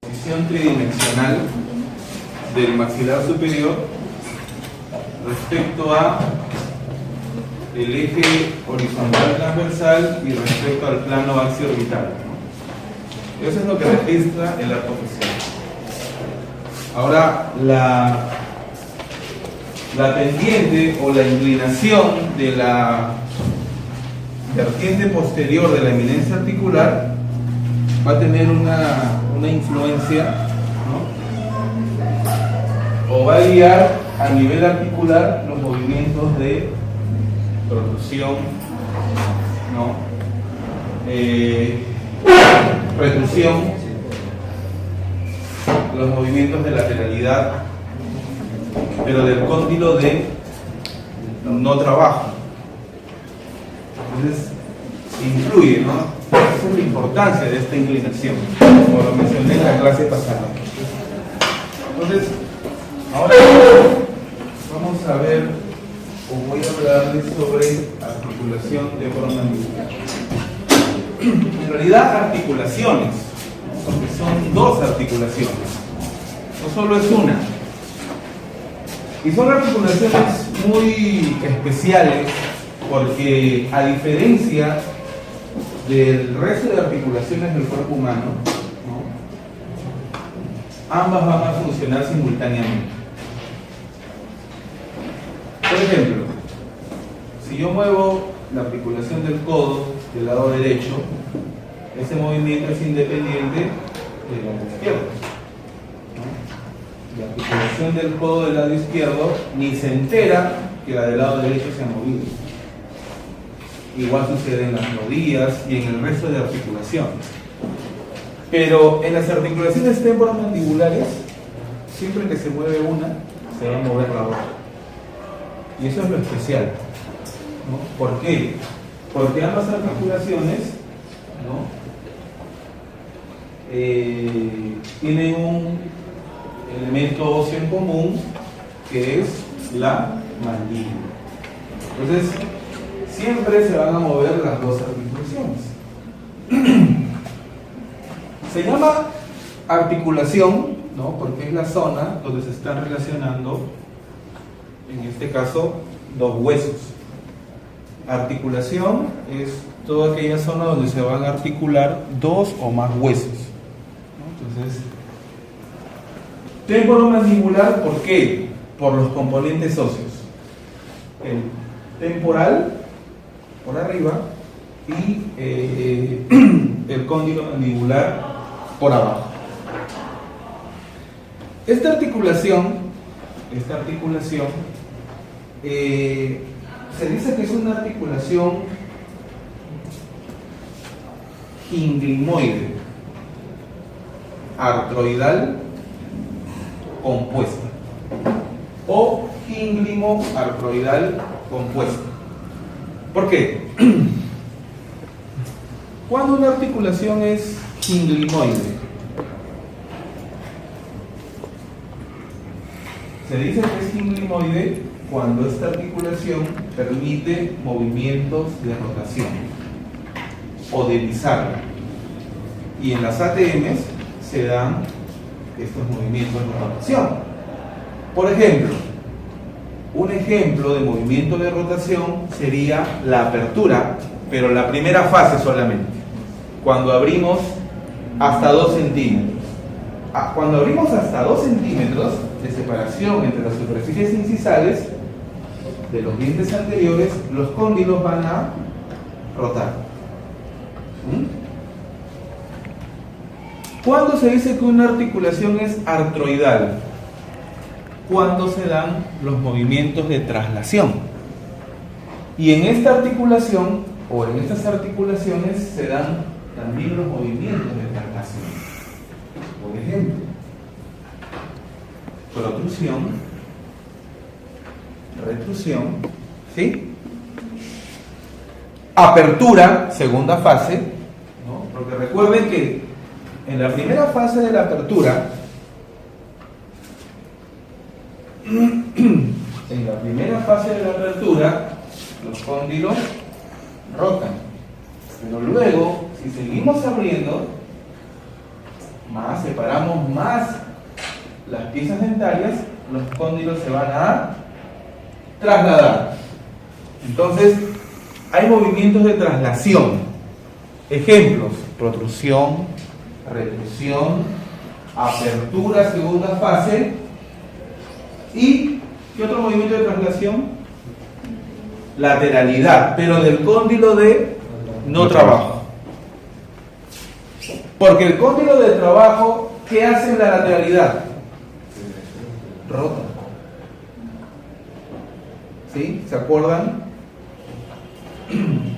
Posición tridimensional del maxilar superior respecto a el eje horizontal transversal y respecto al plano axiorbital. Eso es lo que registra el arco facial. Ahora, la pendiente o la inclinación de la vertiente posterior de la eminencia articular va a tener una influencia, ¿no? O va a guiar a nivel articular los movimientos de protrusión, ¿no? Retrusión, los movimientos de lateralidad, pero del cóndilo de no trabajo. Entonces, influye, ¿no? Esa es la importancia de esta inclinación, como lo mencioné en la clase pasada. Entonces, ahora vamos a ver, o voy a hablarles sobre articulación temporomandibular. En realidad, articulaciones, porque son dos articulaciones, no solo es una. Y son articulaciones muy especiales porque, a diferencia del resto de articulaciones del cuerpo humano, ¿no?, ambas van a funcionar simultáneamente. Por ejemplo, si yo muevo la articulación del codo del lado derecho, ese movimiento es independiente del lado izquierdo, ¿no? La articulación del codo del lado izquierdo ni se entera que la del lado derecho se ha movido. Igual sucede en las rodillas y en el resto de articulaciones. Pero en las articulaciones temporomandibulares, siempre que se mueve una, se va a mover la otra. Y eso es lo especial, ¿no? ¿Por qué? Porque ambas articulaciones, ¿no?, tienen un elemento óseo en común, que es la mandíbula. Entonces, siempre se van a mover las dos articulaciones. Se llama articulación, ¿no?, porque es la zona donde se están relacionando, en este caso, dos huesos. Articulación es toda aquella zona donde se van a articular dos o más huesos, ¿no? Entonces, temporomandibular, ¿por qué? Por los componentes óseos. El temporal por arriba y el cóndilo mandibular por abajo. Esta articulación se dice que es una articulación inglimoide, artroidal compuesta, o inglimo-artroidal compuesta. ¿Por qué? Cuando una articulación es inglimoide, se dice que es inglimoide cuando esta articulación permite movimientos de rotación o de pizarra. Y en las ATMs se dan estos movimientos de rotación. Por ejemplo, un ejemplo de movimiento de rotación sería la apertura, pero la primera fase solamente, cuando abrimos hasta 2 centímetros. Cuando abrimos hasta 2 centímetros de separación entre las superficies incisales de los dientes anteriores, los cóndilos van a rotar. ¿Cuándo se dice que una articulación es artroidal? Cuando se dan los movimientos de traslación. Y en esta articulación, o en estas articulaciones, se dan también los movimientos de traslación. Por ejemplo, protrusión, retrusión, ¿sí? Apertura, segunda fase, ¿no? Porque recuerden que en la primera fase de la apertura, los cóndilos rotan. Pero luego, si seguimos abriendo, más separamos más las piezas dentarias, los cóndilos se van a trasladar. Entonces, hay movimientos de traslación. Ejemplos: protrusión, retrusión, apertura segunda fase. ¿Y qué otro movimiento de traslación? Lateralidad, pero del cóndilo de no trabajo. Porque el cóndilo de trabajo, ¿qué hace en la lateralidad? Rota. ¿Sí? ¿Se acuerdan?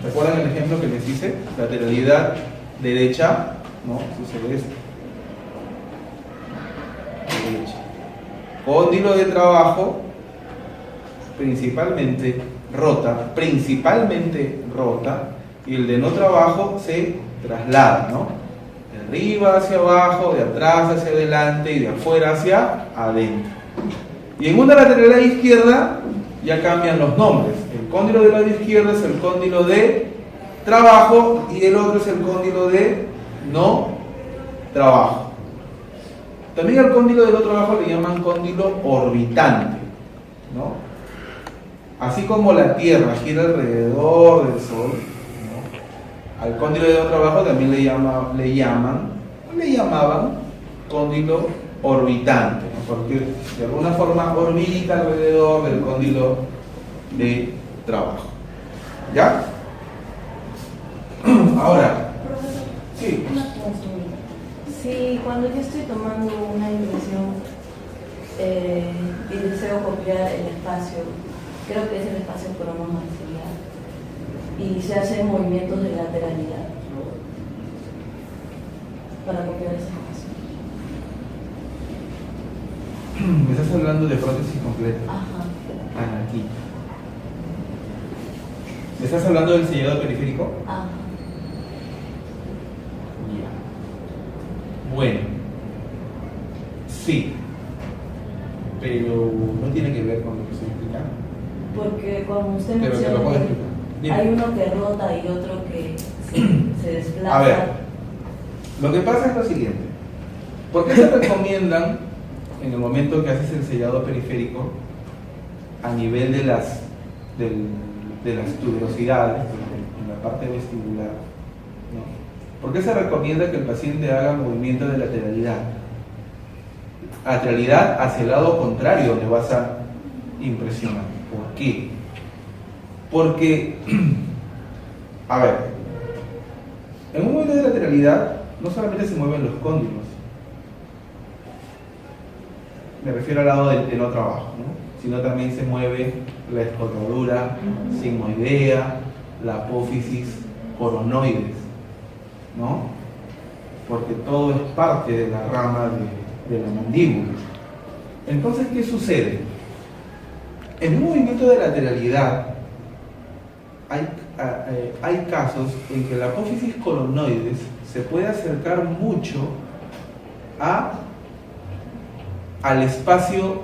¿Se acuerdan el ejemplo que les hice? Lateralidad derecha, ¿no? Sucede esto. Derecha. Cóndilo de trabajo, principalmente rota, y el de no trabajo se traslada, ¿no? De arriba hacia abajo, de atrás hacia adelante y de afuera hacia adentro. Y en una lateralidad izquierda ya cambian los nombres. El cóndilo del lado izquierdo es el cóndilo de trabajo y el otro es el cóndilo de no trabajo. También al cóndilo del otro trabajo le llaman cóndilo orbitante, ¿no? Así como la Tierra gira alrededor del Sol, ¿no? Al cóndilo del otro trabajo también le llamaban cóndilo orbitante, ¿no? Porque de alguna forma orbita alrededor del cóndilo de trabajo. ¿Ya? Ahora, sí. Una consulta. Si cuando yo estoy tomando una impresión y deseo copiar el espacio, creo que es el espacio cronomaxilar, y se hacen movimientos de lateralidad para copiar ese espacio. ¿Me estás hablando de prótesis completa? Ajá. Aquí. ¿Me estás hablando del sellado periférico? Ajá. Ya. Bueno, sí, pero no tiene que ver con lo que estoy explicando. Porque como usted Pero te lo puedo menciona, explicar. Dime. hay uno que rota y otro que se desplaza. A ver, lo que pasa es lo siguiente. ¿Por qué se recomiendan en el momento que haces el sellado periférico a nivel de las tuberosidades, en la parte vestibular, ¿no? ¿Por qué se recomienda que el paciente haga movimiento de lateralidad? Lateralidad hacia el lado contrario donde vas a impresionar. ¿Por qué? Porque, a ver, en un movimiento de lateralidad no solamente se mueven los cóndilos, me refiero al lado del no trabajo, ¿no? Sino también se mueve la escotadura sigmoidea, la apófisis coronoides, ¿no? Porque todo es parte de la rama de la mandíbula. Entonces, ¿qué sucede? En un movimiento de lateralidad hay casos en que la apófisis coronoides se puede acercar mucho al espacio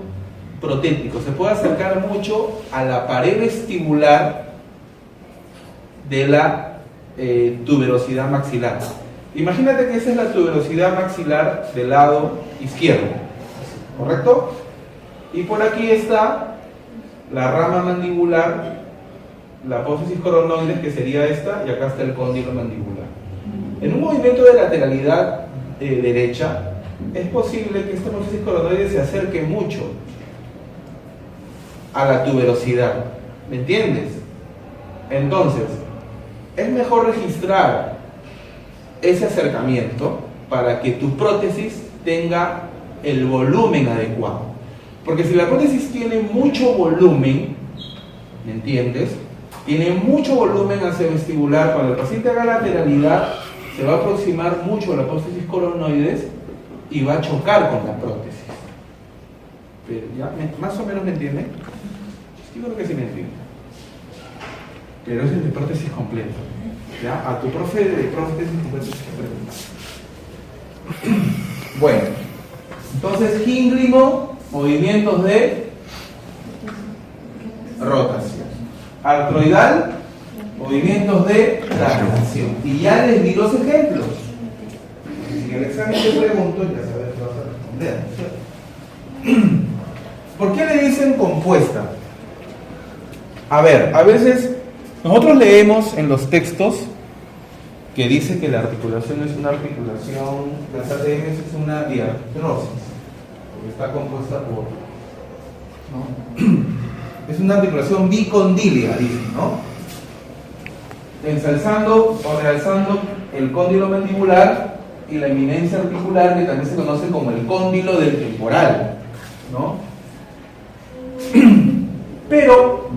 protético, se puede acercar mucho a la pared vestibular de la tuberosidad maxilar. Imagínate que esa es la tuberosidad maxilar del lado izquierdo, ¿correcto? Y por aquí está la rama mandibular, la apófisis coronoides, que sería esta, y acá está el cóndilo mandibular. En un movimiento de lateralidad derecha, es posible que esta apófisis coronoide se acerque mucho a la tuberosidad, ¿me entiendes? Entonces, es mejor registrar ese acercamiento para que tu prótesis tenga el volumen adecuado. Porque si la prótesis tiene mucho volumen, ¿me entiendes? Tiene mucho volumen hacia vestibular, cuando el paciente haga lateralidad, se va a aproximar mucho a la apófisis coronoides y va a chocar con la prótesis. Pero ya, más o menos me entienden. Yo creo que sí me entienden. Pero es de prótesis completa. ¿Ya? A tu profe de prótesis completa que preguntar. Bueno, entonces gíngrimo, movimientos de rotación. Artroidal, movimientos de traslación. Y ya les di los ejemplos. en el examen te pregunto, ya sabes que vas a responder, ¿no es cierto? ¿Por qué le dicen compuesta? A ver, a veces nosotros leemos en los textos que dice que la articulación es una articulación, las ATMs es una diartrosis, porque está compuesta por, ¿no? Es una articulación bicondilia, dicen, ¿no? Ensalzando o realzando el cóndilo mandibular y la eminencia articular, que también se conoce como el cóndilo del temporal, ¿no? Pero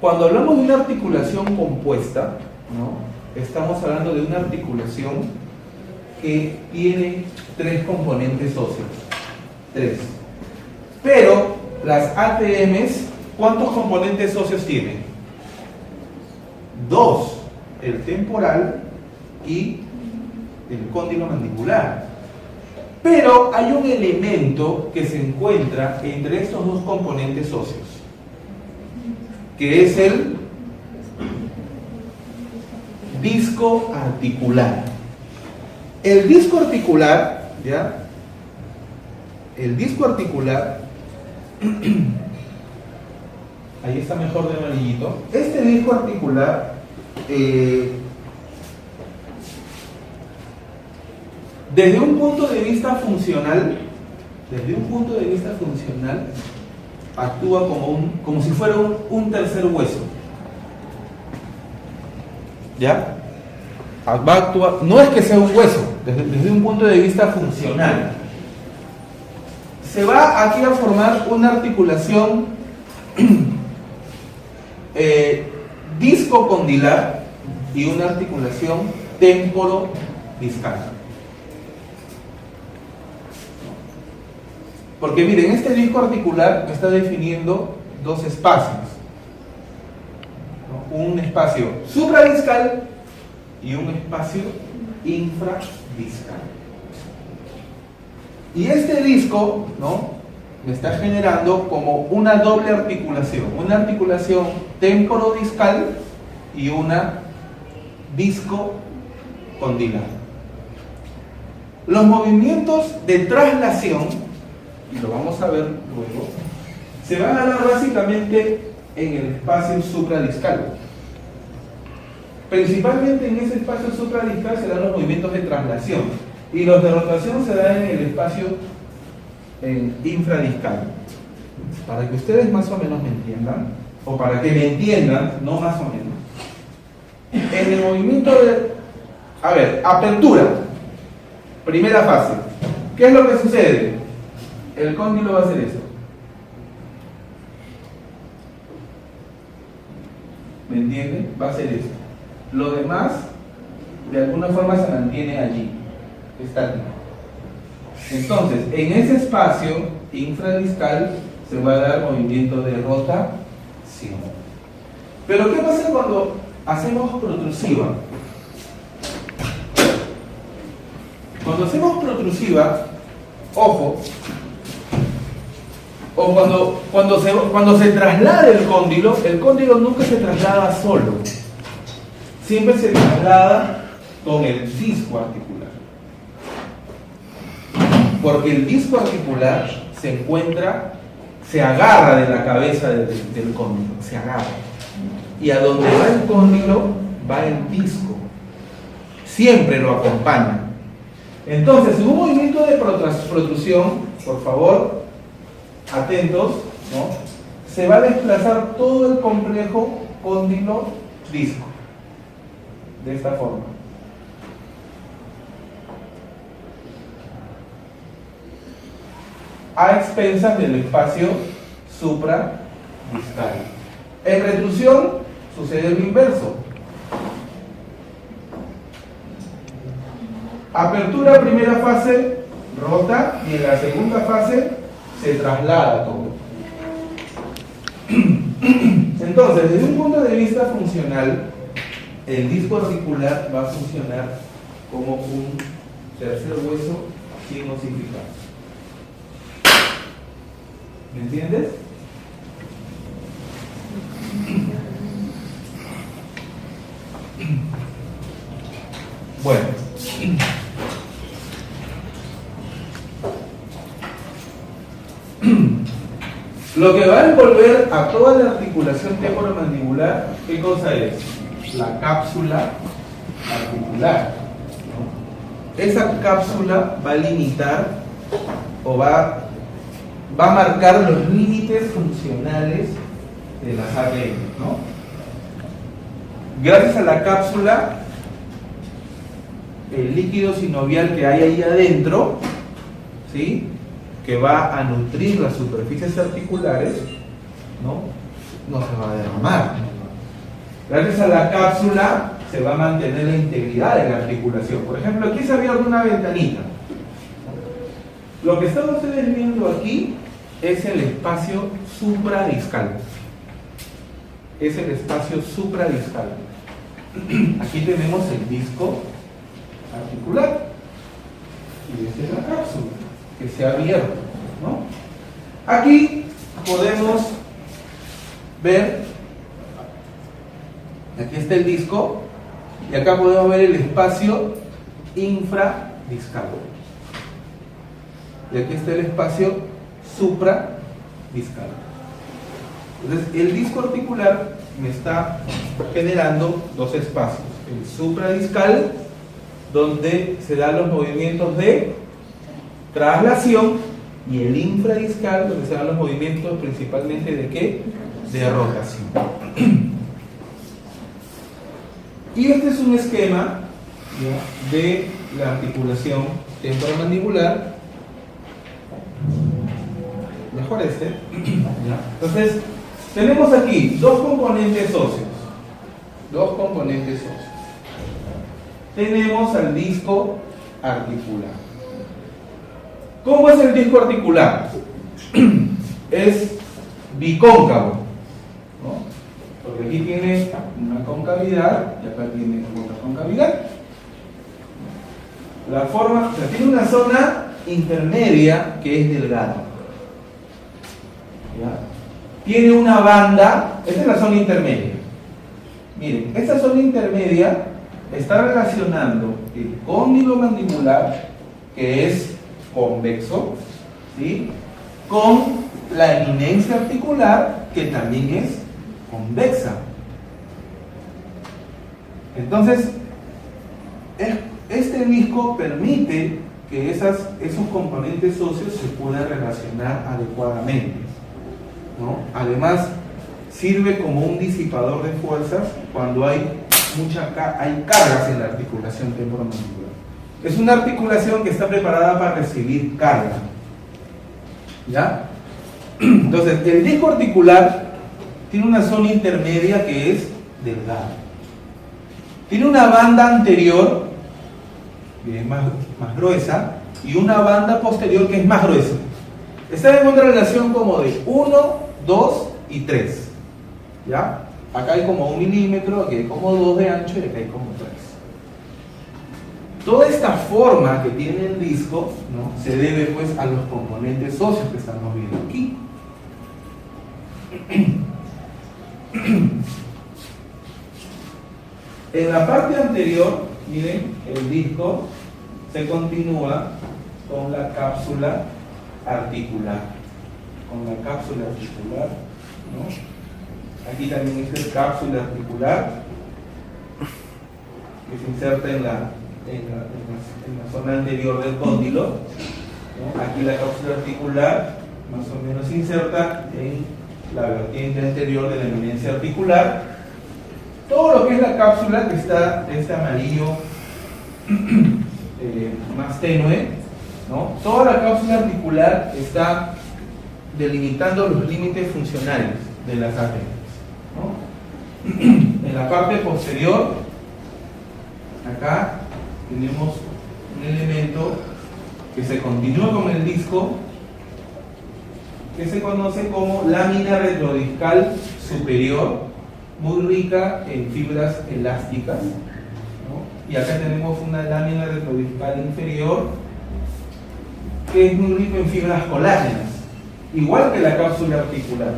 cuando hablamos de una articulación compuesta, ¿no? Estamos hablando de una articulación que tiene 3 componentes óseos. 3. Pero las ATMs, ¿cuántos componentes óseos tienen? 2. El temporal y el cóndilo mandibular. Pero hay un elemento que se encuentra entre estos 2 componentes óseos, que es el disco articular. El disco articular, ¿ya? El disco articular, ahí está mejor de amarillito. Este disco articular desde un punto de vista funcional, actúa como si fuera un tercer hueso. ¿Ya? Va a actuar, no es que sea un hueso, desde un punto de vista funcional. Se va aquí a formar una articulación discocondilar y una articulación temporodiscal. Porque miren, este disco articular me está definiendo 2 espacios. Un espacio supradiscal y un espacio infradiscal. Y este disco, ¿no?, me está generando como una doble articulación, una articulación temporodiscal y una discocondilar. Los movimientos de traslación, y lo vamos a ver luego, se van a dar básicamente en el espacio supradiscal. Principalmente en ese espacio supradiscal se dan los movimientos de traslación y los de rotación se dan en el espacio infradiscal. Para que ustedes más o menos me entiendan, o para que me entiendan, no más o menos. En el movimiento de, a ver, apertura, primera fase. ¿Qué es lo que sucede? El cóndilo va a hacer eso. ¿Me entienden? Va a hacer esto. Lo demás, de alguna forma, se mantiene allí, estático. Entonces, en ese espacio infradiscal se va a dar movimiento de rotación. Pero ¿qué pasa cuando hacemos protrusiva? Cuando hacemos protrusiva, ojo, o cuando se traslada el cóndilo nunca se traslada solo. Siempre se traslada con el disco articular. Porque el disco articular se agarra de la cabeza del cóndilo, se agarra. Y a donde va el cóndilo, va el disco. Siempre lo acompaña. Entonces, en un movimiento de protrusión, por favor, atentos, ¿no?, se va a desplazar todo el complejo cóndilo-disco. De esta forma. A expensas del espacio supradiscal. En retrusión sucede lo inverso. Apertura, primera fase, rota, y en la segunda fase se traslada todo. Entonces, desde un punto de vista funcional, el disco articular va a funcionar como un tercer hueso sin osificar. ¿Me entiendes? Bueno, Lo que va a envolver a toda la articulación temporomandibular, ¿qué cosa es? La cápsula articular, ¿no? Esa cápsula va a limitar o va a marcar los límites funcionales de las ATM, ¿no? Gracias a la cápsula, el líquido sinovial que hay ahí adentro, ¿sí?, que va a nutrir las superficies articulares, no se va a derramar. Gracias a la cápsula se va a mantener la integridad de la articulación. Por ejemplo, aquí se abre una ventanita. Lo que están ustedes viendo aquí es el espacio supradiscal. Es el espacio supradiscal. Aquí tenemos el disco articular y esta es la cápsula que se ha abierto, ¿no? Aquí podemos ver, aquí está el disco y acá podemos ver el espacio infradiscal y aquí está el espacio supradiscal. Entonces el disco articular me está generando dos espacios: el supradiscal, donde se dan los movimientos de traslación, y el infradiscal, donde se dan los movimientos principalmente de ¿qué? De rotación. Y este es un esquema, ¿ya?, de la articulación temporomandibular. Mejor este, ¿ya? Entonces tenemos aquí dos componentes óseos. Tenemos al disco articular. ¿Cómo es el disco articular? Es bicóncavo, ¿no? Porque aquí tiene una concavidad y acá tiene otra concavidad. La forma, o sea, tiene una zona intermedia que es delgada, ¿ya? Tiene una banda, esta es la zona intermedia. Miren, esta zona intermedia está relacionando el cóndilo mandibular, que es convexo, ¿sí?, con la eminencia articular, que también es convexa. Entonces, este disco permite que esos componentes óseos se puedan relacionar adecuadamente, ¿no? Además, sirve como un disipador de fuerzas cuando hay cargas en la articulación temporomandibular. Es una articulación que está preparada para recibir carga, ¿ya? Entonces, el disco articular tiene una zona intermedia que es delgada. Tiene una banda anterior, que es más gruesa, y una banda posterior que es más gruesa. Está en una relación como de 1, 2 y 3, ¿ya? Acá hay como 1 milímetro, aquí hay como 2 de ancho y acá hay como 3. Toda esta forma que tiene el disco, ¿no?, se debe pues a los componentes óseos que estamos viendo aquí. En la parte anterior, miren, el disco se continúa con la cápsula articular. ¿No? Aquí también está cápsula articular que se inserta en la zona anterior del cóndilo, ¿no? Aquí la cápsula articular más o menos se inserta en la vertiente anterior de la eminencia articular. Todo lo que es la cápsula, que está de este amarillo más tenue, ¿no? Toda la cápsula articular está delimitando los límites funcionales de las ATMs, ¿no? En la parte posterior, acá tenemos un elemento que se continúa con el disco, que se conoce como lámina retrodiscal superior, muy rica en fibras elásticas, ¿no? Y acá tenemos una lámina retrodiscal inferior que es muy rica en fibras colágenas, igual que la cápsula articular.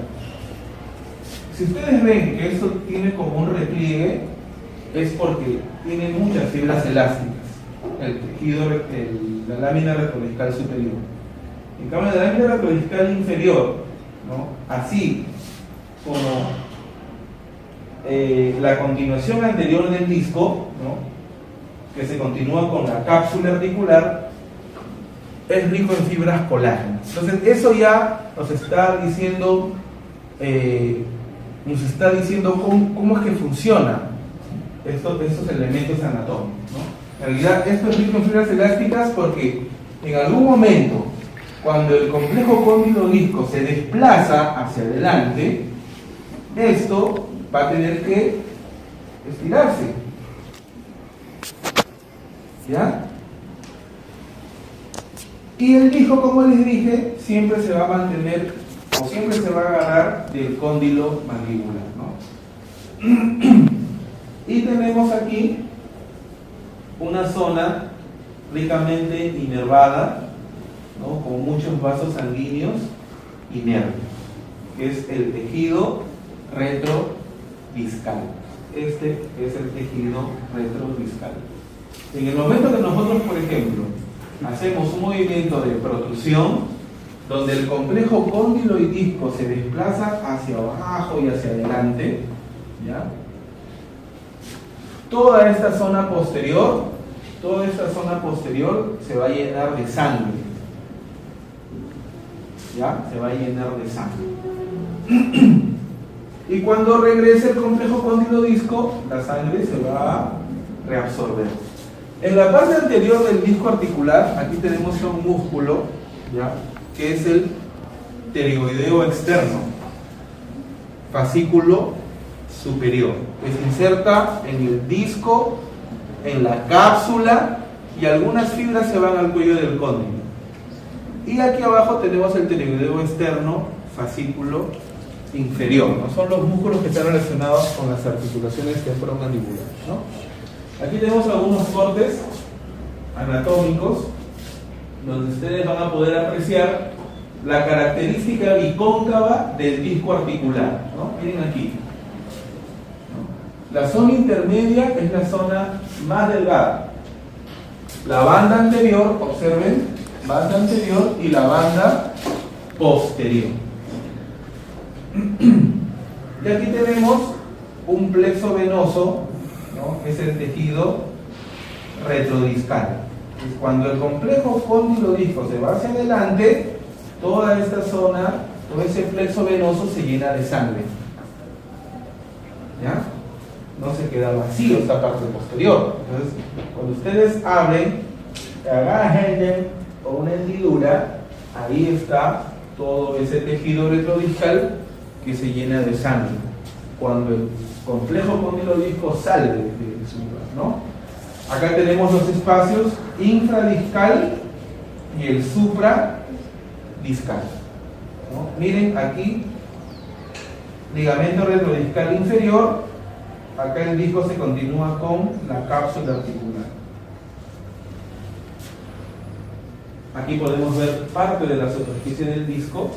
Si ustedes ven que esto tiene como un repliegue, es porque tiene muchas fibras elásticas, el tejido, la lámina retrodiscal superior. En cambio, en el área retrodiscal inferior, ¿no? Así como la continuación anterior del disco, ¿no? Que se continúa con la cápsula articular, es rico en fibras colágenas. Entonces, eso ya nos está diciendo cómo es que funciona estos elementos anatómicos, ¿no? En realidad, esto es rico en fibras elásticas porque en algún momento, cuando el complejo cóndilo-disco se desplaza hacia adelante, esto va a tener que estirarse. ¿Ya? Y el disco, como les dije, siempre se va a mantener o siempre se va a agarrar del cóndilo mandíbular, ¿no? Y tenemos aquí una zona ricamente inervada, ¿no? Con muchos vasos sanguíneos y nervios, que es el tejido retrodiscal. Este es el tejido retrodiscal. En el momento que nosotros, por ejemplo, hacemos un movimiento de protrusión, donde el complejo cóndilo y disco se desplaza hacia abajo y hacia adelante, ¿ya? Toda esta zona posterior se va a llenar de sangre. ¿Ya? Se va a llenar de sangre. Y cuando regrese el complejo cóndilo-disco, la sangre se va a reabsorber. En la parte anterior del disco articular, aquí tenemos un músculo, ¿ya? Que es el pterigoideo externo, fascículo superior, que se inserta en el disco, en la cápsula, y algunas fibras se van al cuello del cóndilo. Y aquí abajo tenemos el pterigoideo externo, fascículo inferior, ¿no? Son los músculos que están relacionados con las articulaciones temporomandibulares, ¿no? Aquí tenemos algunos cortes anatómicos donde ustedes van a poder apreciar la característica bicóncava del disco articular, ¿no? Miren aquí, ¿no? La zona intermedia es la zona más delgada. La banda anterior, observen, banda anterior y la banda posterior. Y aquí tenemos un plexo venoso, ¿no? Es el tejido retrodiscal. Es cuando el complejo cóndilo-disco se va hacia adelante, toda esta zona, todo ese plexo venoso se llena de sangre. ¿Ya? No se queda vacío esta parte posterior. Entonces, cuando ustedes abren, agajen o una hendidura, ahí está todo ese tejido retrodiscal que se llena de sangre. Cuando el complejo cóndilo-disco sale de su lugar, ¿no? Acá tenemos los espacios infradiscal y el supradiscal, ¿no? Miren aquí, ligamento retrodiscal inferior. Acá el disco se continúa con la cápsula articular. Aquí podemos ver parte de la superficie del disco,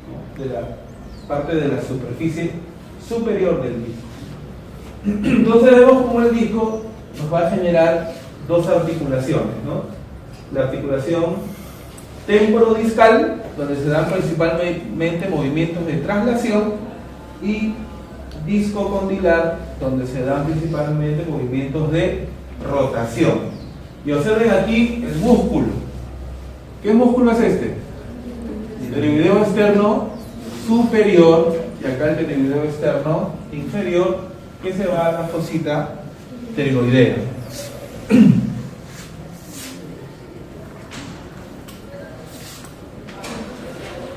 ¿no? Parte de la superficie superior del disco. Entonces vemos cómo el disco nos va a generar dos articulaciones, ¿no? La articulación temporodiscal, donde se dan principalmente movimientos de traslación, y disco condilar, donde se dan principalmente movimientos de rotación. Y observen aquí el músculo. ¿Qué músculo es este? El pterigoideo externo superior, y acá el pterigoideo externo inferior, que se va a la fosita pterigoidea.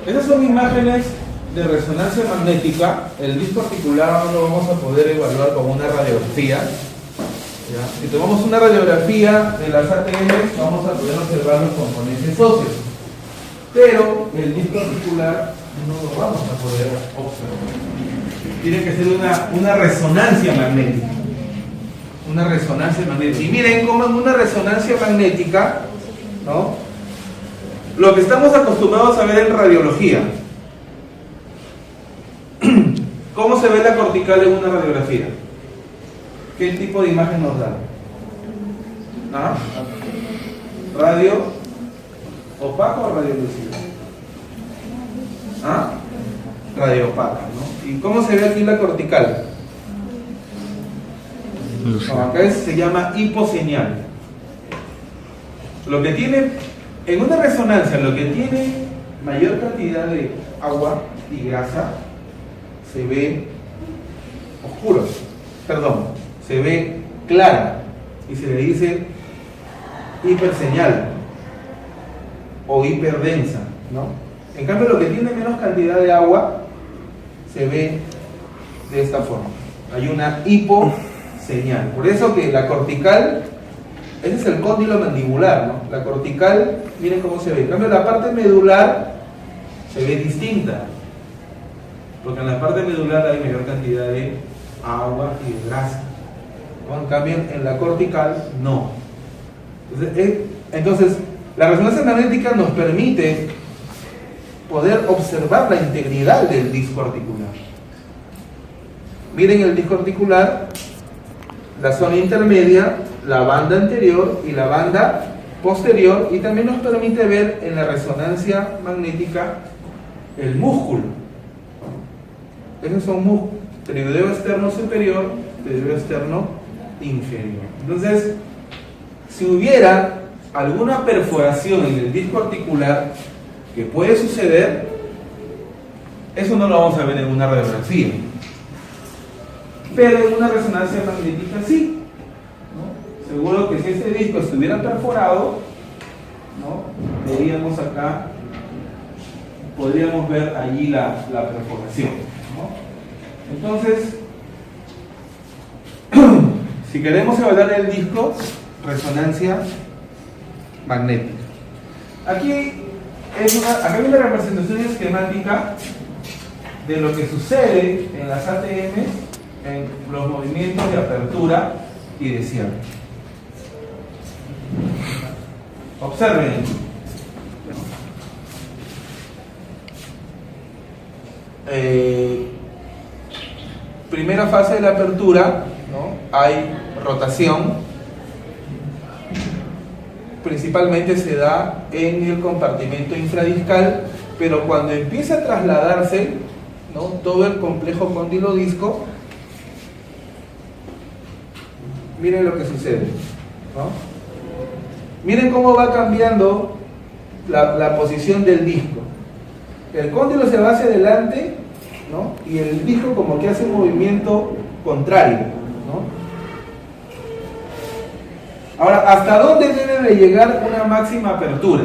Esas son imágenes de resonancia magnética. El disco articular no lo vamos a poder evaluar con una radiografía. ¿Ya? Si tomamos una radiografía de las ATM, vamos a poder observar los componentes óseos. Pero el disco articular no lo vamos a poder observar. Tiene que ser una resonancia magnética. Una resonancia magnética. Y miren cómo en una resonancia magnética, ¿no? Lo que estamos acostumbrados a ver en radiología. ¿Cómo se ve la cortical en una radiografía? ¿Qué tipo de imagen nos da? ¿Ah? ¿Radio opaco o radio lúcido? ¿Ah? Radiopaca, ¿no? ¿Y cómo se ve aquí la cortical? No, acá se llama hiposeñal. Lo que tiene, en una resonancia, lo que tiene mayor cantidad de agua y grasa se ve oscuro, perdón, se ve clara y se le dice hiperseñal o hiperdensa, ¿no? En cambio, lo que tiene menos cantidad de agua se ve de esta forma. Hay una hiposeñal. Por eso que la cortical, ese es el cóndilo mandibular, ¿no? La cortical, miren cómo se ve. En cambio, la parte medular se ve distinta, porque en la parte medular hay mayor cantidad de agua y de grasa, ¿no? En cambio, en la cortical no. Entonces, la resonancia magnética nos permite poder observar la integridad del disco articular. Miren el disco articular, la zona intermedia, la banda anterior y la banda posterior, y también nos permite ver en la resonancia magnética el músculo. Esos son músculos, pteriodeo externo superior, pteriodeo externo inferior. Entonces, si hubiera alguna perforación en el disco articular, que puede suceder, eso no lo vamos a ver en una radiografía, pero en una resonancia magnética sí, ¿no? Seguro que si este disco estuviera perforado, ¿no? Veríamos acá, podríamos ver allí la perforación, ¿no? Entonces, si queremos evaluar el disco, resonancia magnética. Aquí acá hay una representación esquemática de lo que sucede en las ATM en los movimientos de apertura y de cierre. Observen. Primera fase de la apertura, ¿no? Hay rotación. Principalmente se da en el compartimento infradiscal, pero cuando empieza a trasladarse, ¿no? Todo el complejo cóndilo-disco, miren lo que sucede, ¿no? Miren cómo va cambiando la posición del disco. El cóndilo se va hacia adelante, ¿no? Y el disco como que hace un movimiento contrario, ¿no? Ahora, ¿hasta dónde debe de llegar una máxima apertura?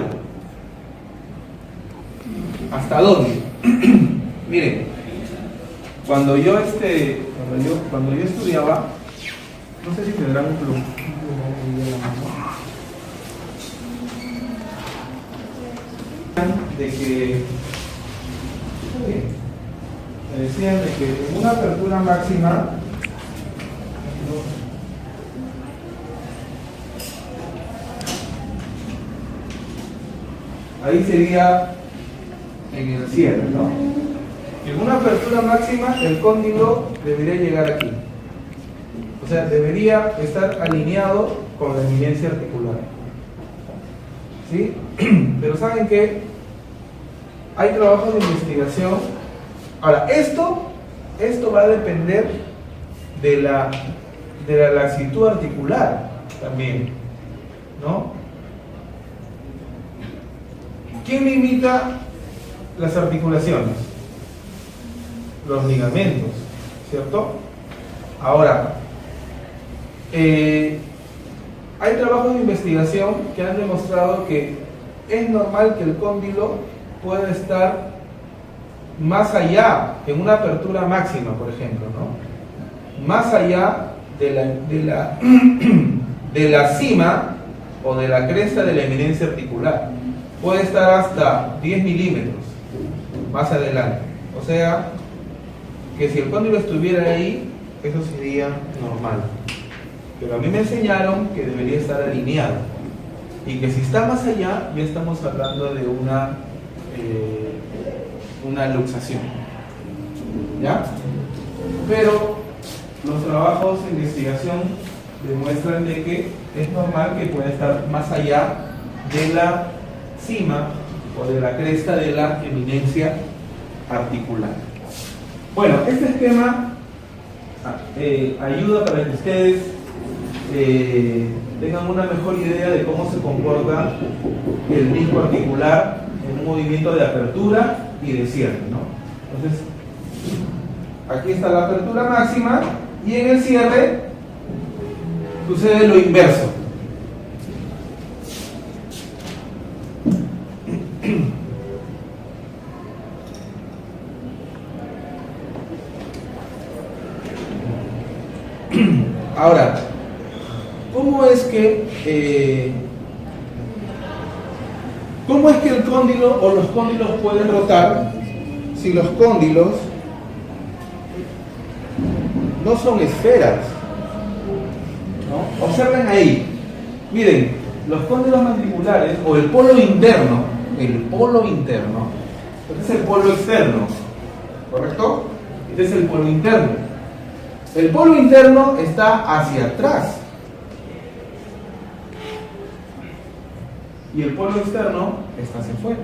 ¿Hasta dónde? Miren, cuando yo estudiaba, no sé si tendrán un plumón en la mano, de que me decían de que en una apertura máxima, ahí sería en el cierre, ¿no? En una apertura máxima, el cóndilo debería llegar aquí. O sea, debería estar alineado con la eminencia articular. ¿Sí? Pero ¿saben qué? Hay trabajos de investigación. Ahora, esto va a depender de la laxitud articular también, ¿no? ¿Quién limita las articulaciones? Los ligamentos, ¿cierto? Ahora, hay trabajos de investigación que han demostrado que es normal que el cóndilo pueda estar más allá, en una apertura máxima, por ejemplo, ¿no? Más allá de la cima o de la cresta de la eminencia articular. Puede estar hasta 10 milímetros más adelante. O sea, que si el cóndilo estuviera ahí, eso sería normal. Pero a mí me enseñaron que debería estar alineado. Y que si está más allá, ya estamos hablando de una luxación. ¿Ya? Pero los trabajos de investigación demuestran de que es normal que pueda estar más allá de la cima o de la cresta de la eminencia articular. Bueno, este esquema ayuda para que ustedes tengan una mejor idea de cómo se comporta el disco articular en un movimiento de apertura y de cierre, ¿no? Entonces, aquí está la apertura máxima y en el cierre sucede lo inverso. Ahora, ¿cómo es que el cóndilo o los cóndilos pueden rotar si los cóndilos no son esferas? ¿No? Observen ahí, miren, los cóndilos mandibulares o el polo interno, este es el polo externo, ¿correcto? Este es el polo interno. El polo interno está hacia atrás y el polo externo está hacia afuera.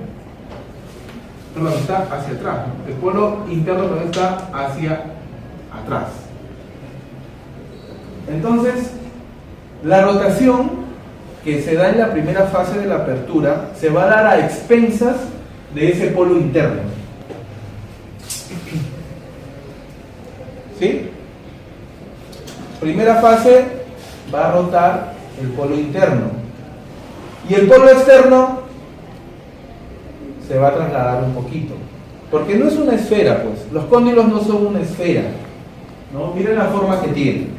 Perdón, está hacia atrás. El polo interno también está hacia atrás. Entonces, la rotación que se da en la primera fase de la apertura se va a dar a expensas de ese polo interno. ¿Sí? Primera fase va a rotar el polo interno y el polo externo se va a trasladar un poquito, porque no es una esfera, pues los cóndilos no son una esfera, ¿no? Miren la forma que tienen.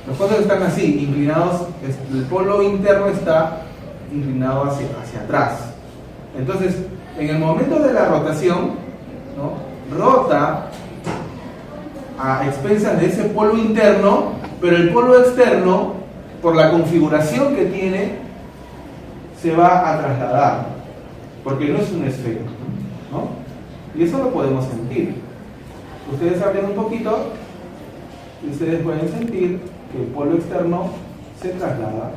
Los cóndilos están así, inclinados, el polo interno está inclinado hacia atrás. Entonces, en el momento de la rotación, ¿no? Rota a expensas de ese polo interno, pero el polo externo, por la configuración que tiene, se va a trasladar, porque no es una esfera, ¿no? Y eso lo podemos sentir. Ustedes abren un poquito y ustedes pueden sentir que el polo externo se traslada,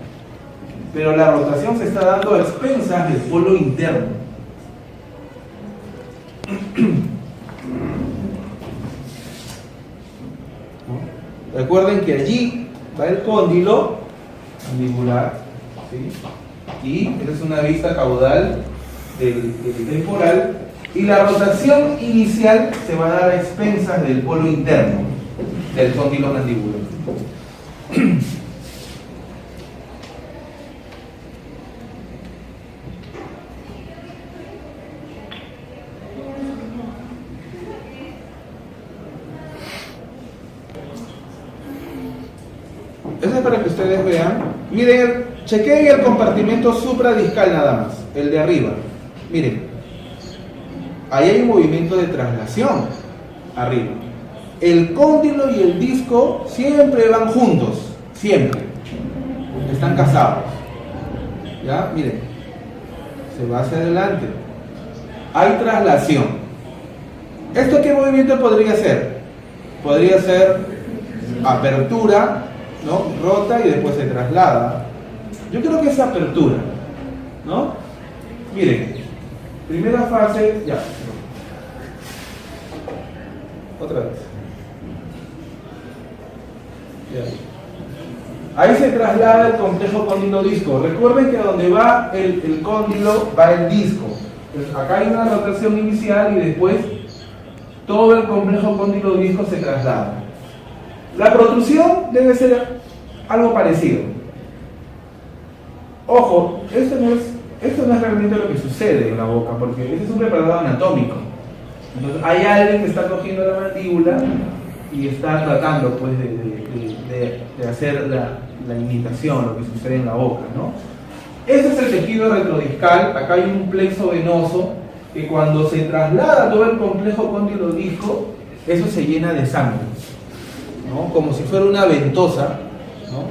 pero la rotación se está dando a expensas del polo interno. Recuerden que allí va el cóndilo mandibular, ¿sí? Y esa es una vista caudal del temporal, y la rotación inicial se va a dar a expensas del polo interno del cóndilo mandibular. Eso es para que ustedes vean. Miren, chequeen el compartimento supradiscal nada más, el de arriba. Miren, ahí hay un movimiento de traslación arriba. El cóndilo y el disco siempre van juntos, siempre. Están casados. ¿Ya? Miren, se va hacia adelante. Hay traslación. ¿Esto qué movimiento podría ser? Podría ser apertura, ¿no? Rota y después se traslada. Yo creo que es apertura, ¿no? Miren, primera fase, ya. Otra vez. Ya. Ahí se traslada el complejo cóndilo-disco. Recuerden que donde va el cóndilo va el disco. Entonces, acá hay una rotación inicial y después todo el complejo cóndilo-disco se traslada. La protrusión debe ser algo parecido. Ojo, esto no es realmente lo que sucede en la boca, porque este es un preparador anatómico. Entonces, hay alguien que está cogiendo la mandíbula y está tratando, pues, de hacer la imitación, lo que sucede en la boca, ¿no? Este es el tejido retrodiscal. Acá hay un plexo venoso que cuando se traslada todo el complejo cóndilo-disco, eso se llena de sangre, ¿no? Como si fuera una ventosa, ¿no?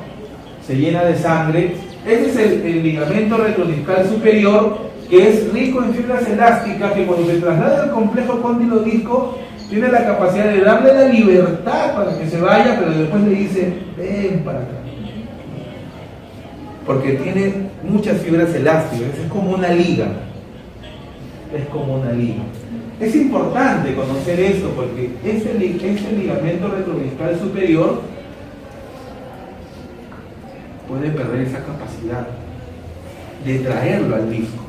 Se llena de sangre. Este es el ligamento retrodiscal superior, que es rico en fibras elásticas, que cuando se traslada el complejo cóndilo-disco tiene la capacidad de darle la libertad para que se vaya, pero después le dice, ven para acá, porque tiene muchas fibras elásticas, es como una liga. es como una liga. Es importante conocer esto porque este ligamento retrodiscal superior puede perder esa capacidad de traerlo al disco.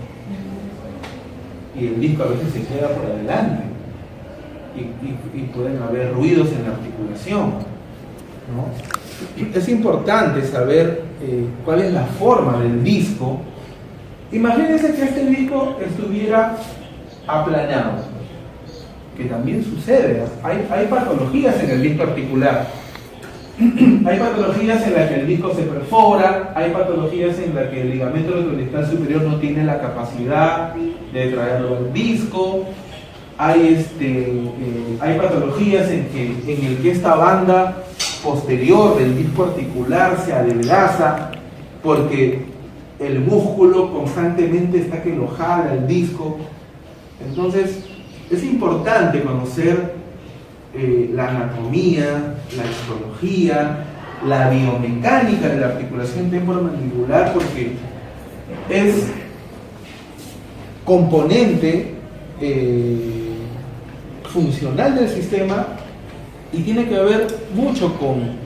Y el disco a veces se queda por adelante. Y pueden haber ruidos en la articulación, ¿no? Es importante saber cuál es la forma del disco. Imagínense que este disco estuviera aplanado, que también sucede. Hay patologías en el disco articular. Hay patologías en las que el disco se perfora, hay patologías en las que el ligamento retrodiscal superior no tiene la capacidad de traerlo al disco. Hay patologías en el que esta banda posterior del disco articular se adelgaza porque el músculo constantemente está que lo jala el disco. Entonces es importante conocer la anatomía, la histología, la biomecánica de la articulación temporomandibular, porque es componente funcional del sistema y tiene que ver mucho con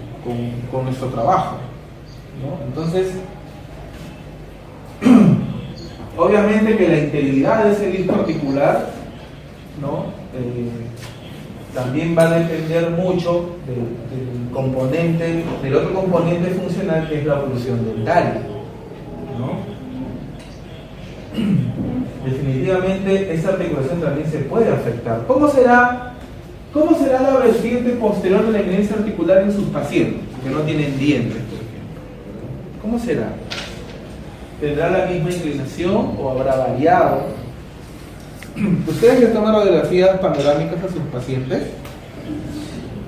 nuestro trabajo, ¿no? Entonces, obviamente que la integridad de ese disco articular, ¿no? También va a depender mucho del otro componente funcional, que es la oclusión dental, ¿no? Definitivamente esa articulación también se puede afectar. ¿Cómo será la vertiente posterior de la eminencia articular en sus pacientes que no tienen dientes, por ejemplo? ¿Cómo será? ¿Tendrá la misma inclinación o habrá variado? ¿Ustedes les toman radiografías panorámicas a sus pacientes?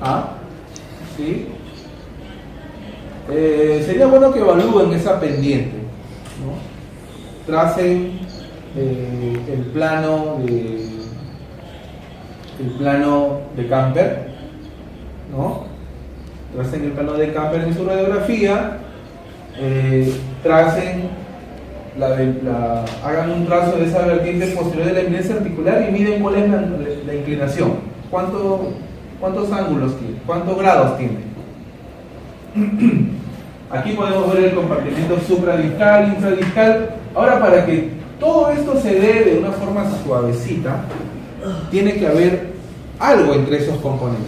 ¿Ah? ¿Sí? Sería bueno que evalúen esa pendiente, ¿no? Tracen el plano de Camper, ¿no? Tracen el plano de Camper en su radiografía, hagan un trazo de esa vertiente posterior de la eminencia articular y miden cuál es la inclinación. ¿Cuántos ángulos tiene? ¿Cuántos grados tiene? Aquí podemos ver el compartimento supradiscal, infradiscal. Ahora, para que todo esto se dé de una forma suavecita, tiene que haber algo entre esos componentes.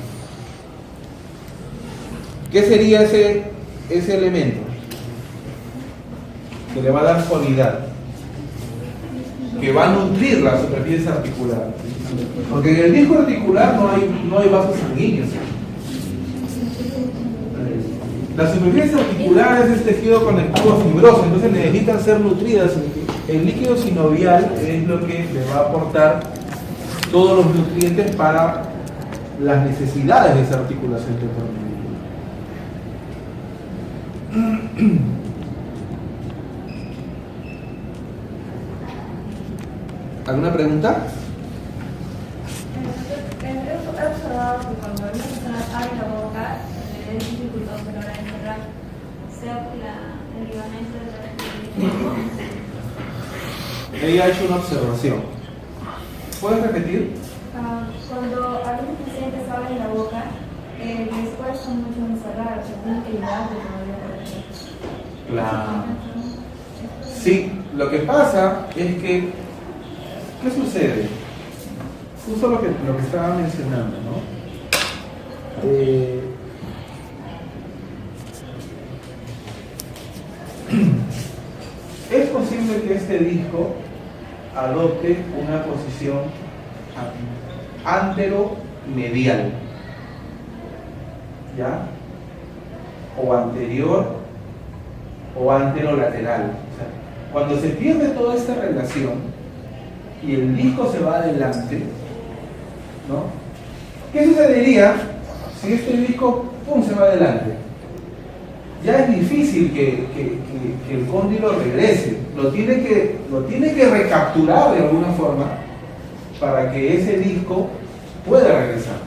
¿Qué sería ese elemento? Que le va a dar solidez, que va a nutrir la superficie articular, porque en el disco articular no hay vasos sanguíneos. Las superficies articulares es tejido conectivo fibroso, entonces necesitan ser nutridas. El líquido sinovial es lo que le va a aportar todos los nutrientes para las necesidades de esa articulación temporomandibular. ¿Alguna pregunta? He observado que cuando una persona abre la boca, le es dificultoso a la hora de cerrar, sea por el ligamento de la Ella ha hecho una observación. ¿Puedes repetir? Cuando algunos pacientes abren la boca, les cuesta mucho encerrar, se tienen que ayudar de Claro. Sí, lo que pasa es que ¿qué sucede? Justo lo que estaba mencionando, ¿no? Es posible que este disco adopte una posición antero-medial, ¿ya? O anterior o anterolateral. O sea, cuando se pierde toda esta relación y el disco se va adelante, ¿no? ¿Qué sucedería si este disco se va adelante? Ya es difícil que el cóndilo regrese, lo tiene que recapturar de alguna forma para que ese disco pueda regresar.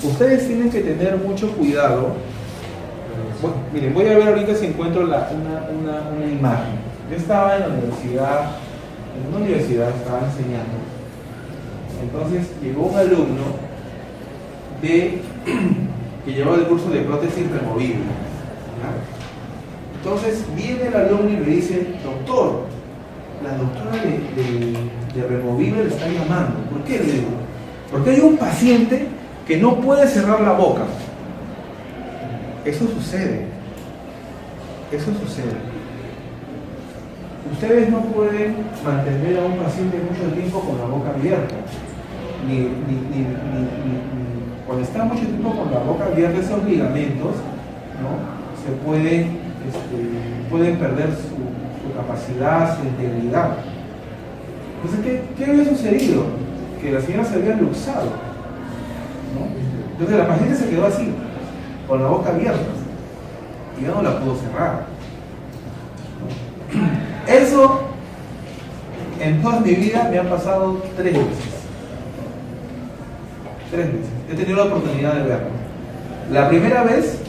Ustedes tienen que tener mucho cuidado. Bueno, miren, voy a ver ahorita si encuentro una imagen, Yo estaba en la universidad, en una universidad estaba enseñando. Entonces llegó un alumno que llevaba el curso de prótesis removible. ¿Ya? Entonces viene el alumno y me dice, doctor, la doctora de removible le está llamando. ¿Por qué? Le digo, porque hay un paciente que no puede cerrar la boca. Eso sucede. Eso sucede. Ustedes no pueden mantener a un paciente mucho tiempo con la boca abierta. Ni cuando está mucho tiempo con la boca abierta, esos ligamentos, ¿no? Se pueden perder su capacidad, su integridad. Entonces, ¿qué había sucedido? Que la señora se había luxado, ¿no? Entonces la paciente se quedó así, con la boca abierta, y ya no la pudo cerrar, ¿no? Eso en toda mi vida me ha pasado 3 veces. 3 veces. He tenido la oportunidad de verlo. La primera vez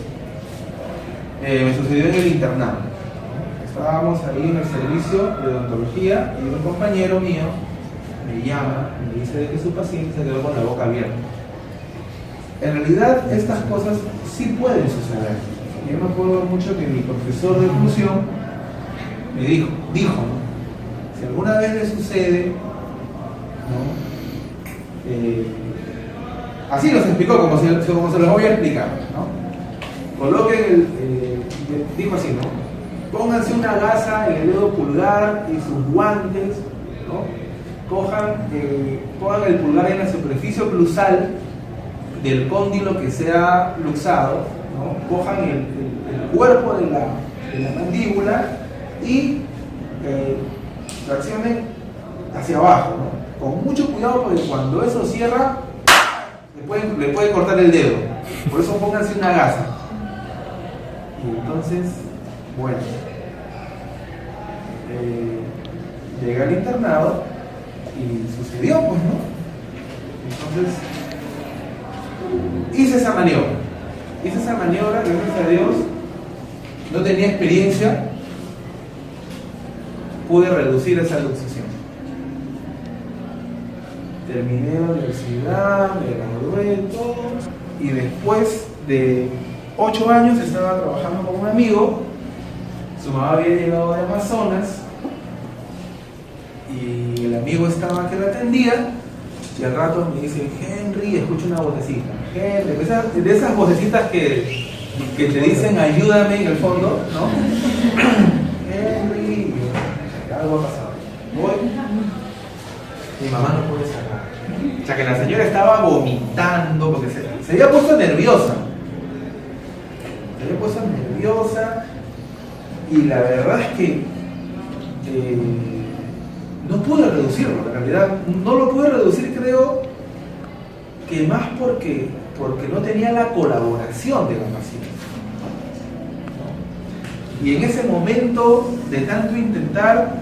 me sucedió en el internado. Estábamos ahí en el servicio de odontología y un compañero mío me llama y me dice de que su paciente se quedó con la boca abierta. En realidad estas cosas sí pueden suceder. Yo me acuerdo mucho que mi profesor de oclusión me dijo, ¿no? Si alguna vez le sucede, ¿no? Así nos explicó, como se los voy a explicar, ¿no? Coloquen dijo así, ¿no? Pónganse una gasa en el dedo pulgar y sus guantes, ¿no? Pongan el pulgar en la superficie oclusal del cóndilo que sea luxado, ¿no? Cojan el cuerpo de la mandíbula y traccionen hacia abajo, ¿no? Con mucho cuidado porque cuando eso cierra le pueden cortar el dedo. Por eso pónganse una gasa. Y entonces, bueno, llegué al internado y sucedió, pues, ¿no? Entonces hice esa maniobra, gracias a Dios. No tenía experiencia, pude reducir esa luxación. Terminé la universidad, me gradué, todo, y después de 8 años estaba trabajando con un amigo. Su mamá había llegado de Amazonas y el amigo estaba que la atendía, y al rato me dice, Henry, escucho una vocecita. Henry, de esas vocecitas que te dicen ayúdame en el fondo, ¿no? Henry, algo ha pasado. Voy, mi mamá no puede sacar. O sea que la señora estaba vomitando porque se había puesto nerviosa. Y la verdad es que no pude reducirlo, en realidad no lo pude reducir, creo que más porque no tenía la colaboración de la paciente. Y en ese momento de tanto intentar,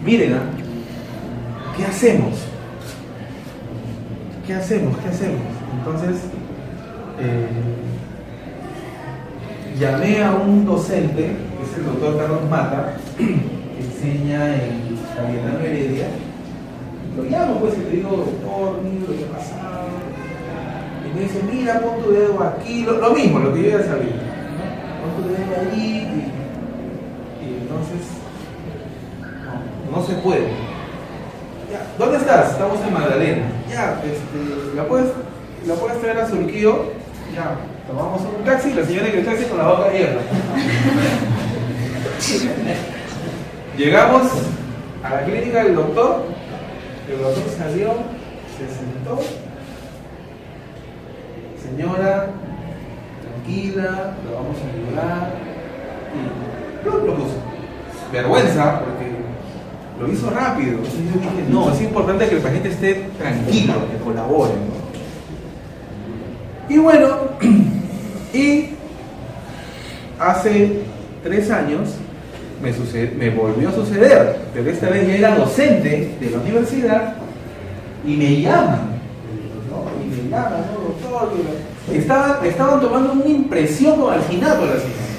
miren, ¿qué hacemos? Entonces llamé a un docente, que es el doctor Carlos Mata, que enseña en Cayetano Heredia. Lo llamo, pues, y le digo, doctor, mira lo que ha pasado. Y me dice, mira, pon tu dedo aquí, lo mismo, lo que yo ya sabía. Pon tu dedo ahí, y entonces, no se puede. Ya, ¿dónde estás? Estamos en Magdalena. Ya, ¿la puedes traer a Surquío? Ya. Tomamos un taxi y la señora en el taxi con la boca abierta. Llegamos a la clínica del doctor. El doctor salió, se sentó. Señora, tranquila, lo vamos a ayudar. Y lo puso. Vergüenza, porque lo hizo rápido. Entonces yo dije, no, es importante que el paciente esté tranquilo, que colabore, ¿no? Y bueno, y hace 3 años me volvió a suceder, pero esta vez ya era docente de la universidad y me llaman, ¿no, doctor? Estaban tomando una impresión con alginato a la señora.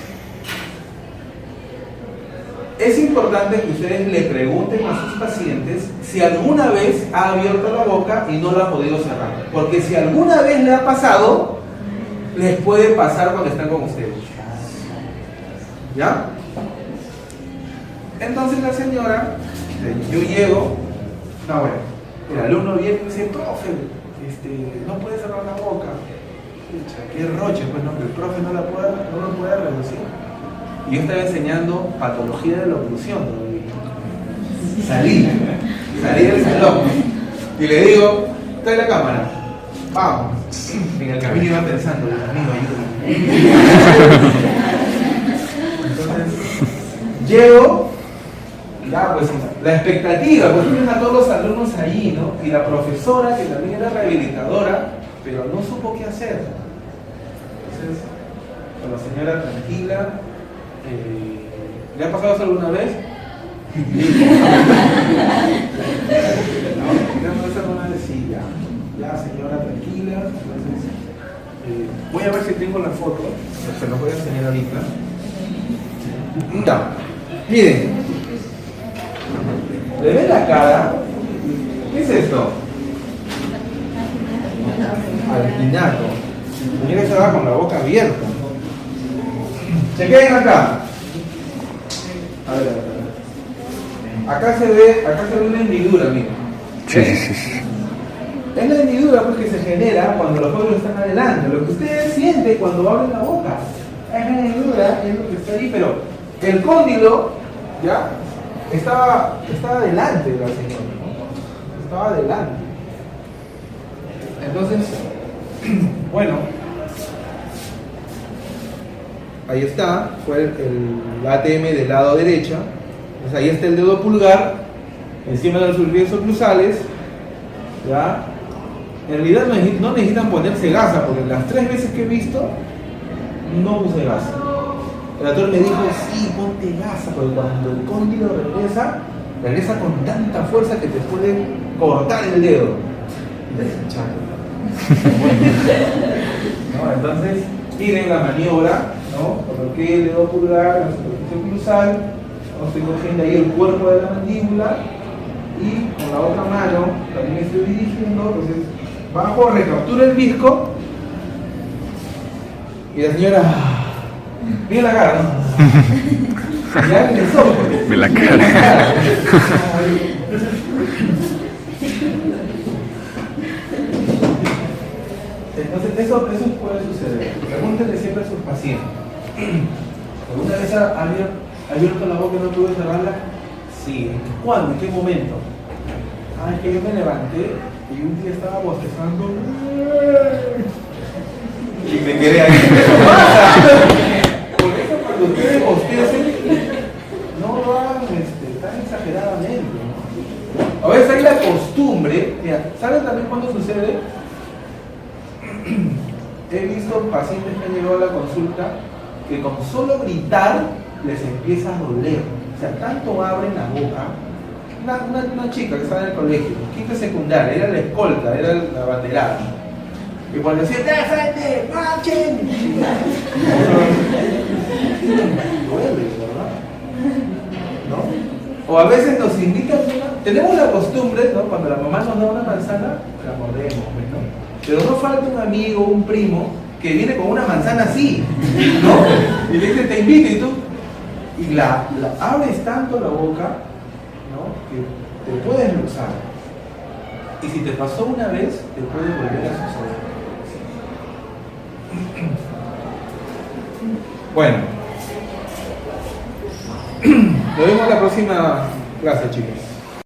es importante que ustedes le pregunten a sus pacientes si alguna vez ha abierto la boca y no la ha podido cerrar. Porque si alguna vez le ha pasado, les puede pasar cuando están con ustedes. ¿Ya? Entonces la señora, yo llego, no, bueno, el alumno viene y me dice, profe, no puede cerrar la boca. Pucha, qué roche, pues no, que el profe no lo puede reducir. Y yo estaba enseñando patología de la oclusión. Salí del salón y le digo, trae la cámara, vamos. En el camino iba pensando, Dios mío, ayúdame. Entonces, llego, ya pues la expectativa, pues tienen a todos los alumnos ahí, ¿no? Y la profesora, que también era rehabilitadora, pero no supo qué hacer. Entonces, con la señora tranquila, ¿le ha pasado eso alguna vez? Sí, ya señora, tranquila. Entonces, voy a ver si tengo la foto, se los voy a enseñar ahorita. Ya, miren, ¿le ven la cara? ¿Qué es esto? Alginato. Mira, se va con la boca abierta. Se queden acá. A ver. Acá se ve una hendidura, miren. Sí. Es la hendidura pues, que se genera cuando los cóndilos están adelante. Lo que ustedes sienten cuando abren la boca. Es la hendidura, es lo que está ahí, pero el cóndilo, ¿ya? Estaba adelante la señora, ¿no? Estaba adelante. Entonces, bueno, ahí está, fue el ATM del lado derecho. Entonces ahí está el dedo pulgar, encima de los surcos oclusales, ¿ya? En realidad no necesitan ponerse gasa, porque las 3 veces que he visto, no puse gasa. El doctor me dijo, sí, ponte gasa, porque cuando el cóndilo regresa con tanta fuerza que te puede cortar el dedo. ¿No? Entonces, miren la maniobra, ¿no? Coloqué el dedo pulgar, la superficie oclusal, ¿no? Estoy cogiendo ahí el cuerpo de la mandíbula y con la otra mano también estoy dirigiendo, entonces bajo, recapturo el disco y la señora, miren la cara, ¿no? Ya empezó. Miren la cara. Entonces, eso puede suceder. Pregúntenle siempre a sus pacientes. ¿Alguna vez ha abierto la boca y no pudo cerrarla? Sí. ¿Cuándo? ¿En qué momento? Es que yo me levanté y un día estaba bostezando y me quedé ahí. Eso pasa. Por eso cuando ustedes bostecen, no lo hagan tan exageradamente, ¿no? A veces hay la costumbre, mira, ¿saben también cuándo sucede? He visto pacientes que han llegado a la consulta que con solo gritar les empieza a doler. O sea, tanto abren la boca. Una chica que estaba en el colegio, quinta secundaria, era la escolta, era la banderada. Y cuando decía, ¡de frente! ¡Marchen! Duele, ¿verdad? ¿No? O a veces nos indican, tenemos la costumbre, ¿no? Cuando la mamá nos da una manzana, la mordemos, ¿no? Pero no falta un amigo, un primo, que viene con una manzana así, ¿no? Y le dice, te invito, y tú, y la abres tanto la boca, ¿no? Que te puedes luxar. Y si te pasó una vez, te puede volver a suceder. Bueno, nos vemos la próxima clase, chicos.